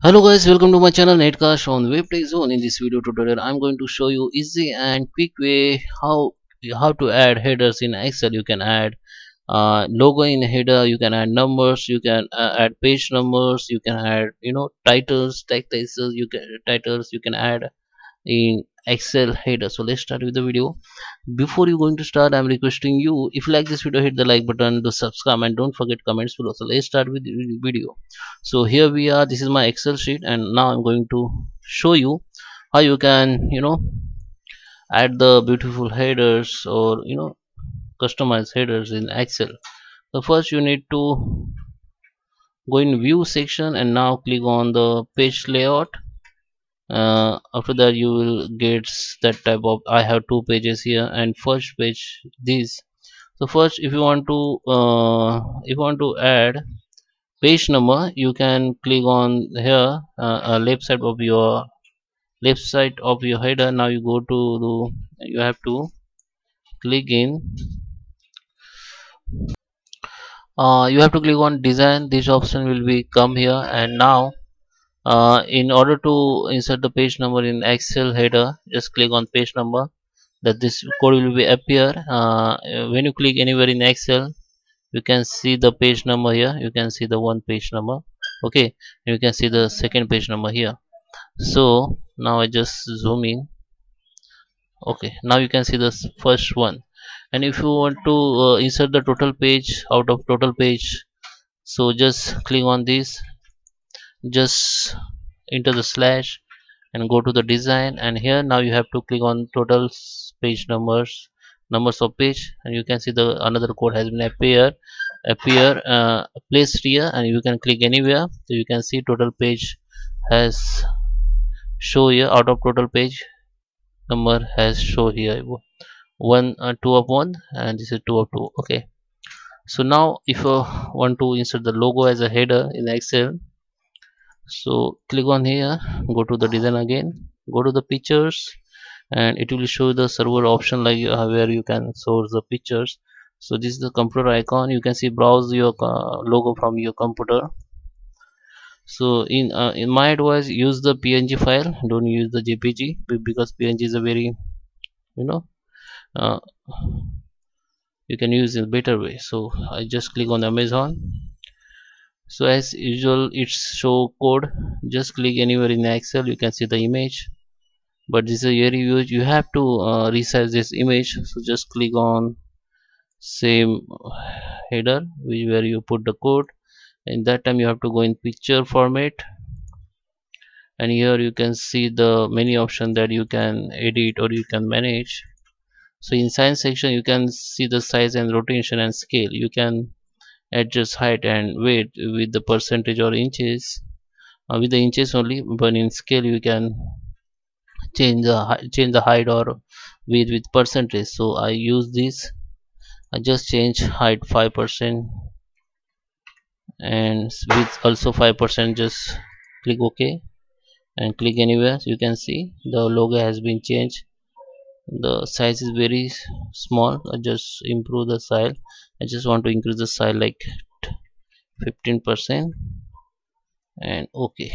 Hello guys, welcome to my channel Netcast on Web Tech Zone. In this video tutorial, I'm going to show you easy and quick way how to add headers in Excel. You can add logo in header, you can add numbers, you can add page numbers, you can add titles, text titles, you can add in Excel header. So let's start with the video. Before you going to start, I'm requesting you, if you like this video, hit the like button, to subscribe, and don't forget comments below. So let's start with the video. So here we are, this is my Excel sheet, and now I'm going to show you how you can add the beautiful headers, or customize headers in Excel. So first you need to go in view section and now click on the page layout. After that you will get that type of, I have two pages here, and first page this. So first, if you want to add page number, you can click on here, left side of your header. Now you go to you have to click in, you have to click on design. This option will be come here, and now in order to insert the page number in Excel header, just click on page number, that this code will be appear. When you click anywhere in Excel, you can see the page number here, you can see the one page number. Okay, you can see the second page number here. So now I just zoom in. Okay, now you can see the first one. And if you want to insert the total page out of total page, so just click on this, just enter the slash and go to the design, and here now you have to click on total page numbers of page, and you can see the another code has been placed here, and you can click anywhere. So you can see total page has show here. Out of total page number has show here one, two of one, and this is two of two. Okay, so now if you want to insert the logo as a header in Excel, so click on here, go to the design again, go to the pictures, and it will show the server option, like where you can source the pictures. So this is the computer icon. You can see browse your logo from your computer. So in my advice, use the PNG file, don't use the JPG, because PNG is a very you know uh, you can use in a better way. So I just click on Amazon. So as usual, it's show code. Just click anywhere in Excel, you can see the image, but this is very huge, you have to resize this image. So just click on same header where you put the code. In that time you have to go in picture format, and here you can see the many options that you can edit or you can manage. So in size section you can see the size and rotation and scale. You can adjust height and weight with the percentage or inches, with the inches only, but in scale you can change the height or width with percentage. So I use this, I just change height 5% and width also 5%. Just click OK and click anywhere. So you can see the logo has been changed. The size is very small. I just improve the size. I just want to increase the size like 15%, and OK.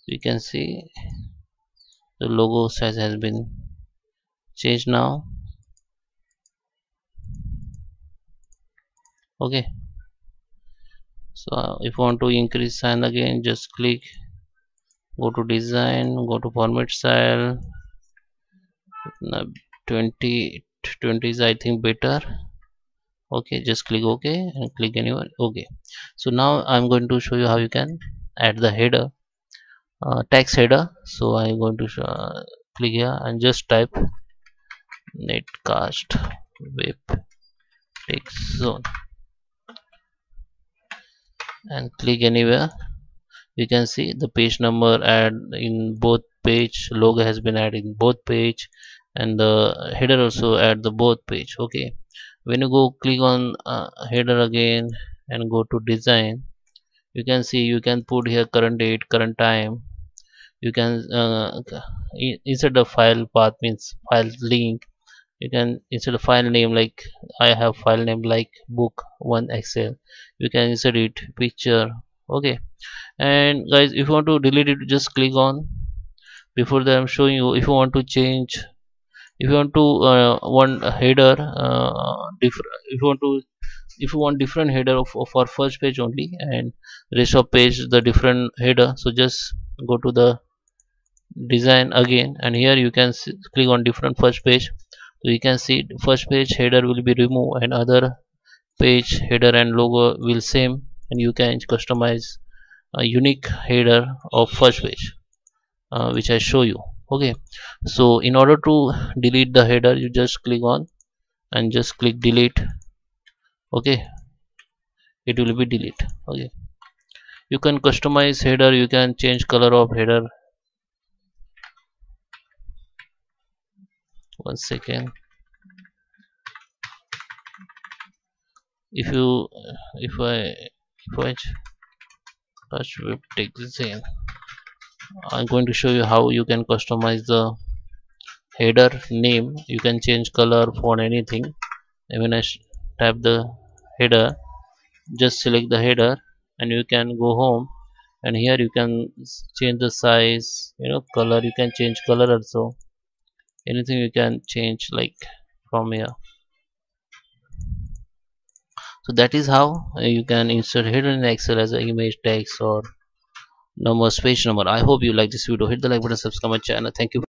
You can see the logo size has been changed now. Okay, so if you want to increase sign again, just click, go to design, go to format style. Now 20 is I think better. Okay, just click OK and click anywhere. Okay, so now I'm going to show you how you can add the header, text header. So I'm going to click here and just type Netcast Web Tech Zone and click anywhere. You can see the page number add in both page, logo has been added in both page, and the header also add the both page. Okay, when you go click on header again and go to design, you can see you can put here current date, current time. You can insert the file path, means file link. You can insert a file name, like I have file name like book 1 Excel. You can insert it picture Okay, and guys, if you want to delete it, just click on. Before that, I'm showing you, if you want to change, if you want to one header different, if you want different header of our first page only, and rest of page the different header, so just go to the design again, and here you can click on different first page. So you can see first page header will be removed and other page header and logo will same, and you can customize a unique header of first page, which I show you. Okay, so in order to delete the header, you just click on and just click delete. Okay, it will be delete. Okay, you can customize header, you can change color of header. One second. If you if i if i touch web design, I'm going to show you how you can customize the header name. You can change color, font, anything. And when tap the header, just select the header and you can go home, and here you can change the size, color. You can change color also, anything you can change like from here. So that is how you can insert header in Excel as an image, text, or number, page number. I hope you like this video. Hit the like button, subscribe my channel. Thank you.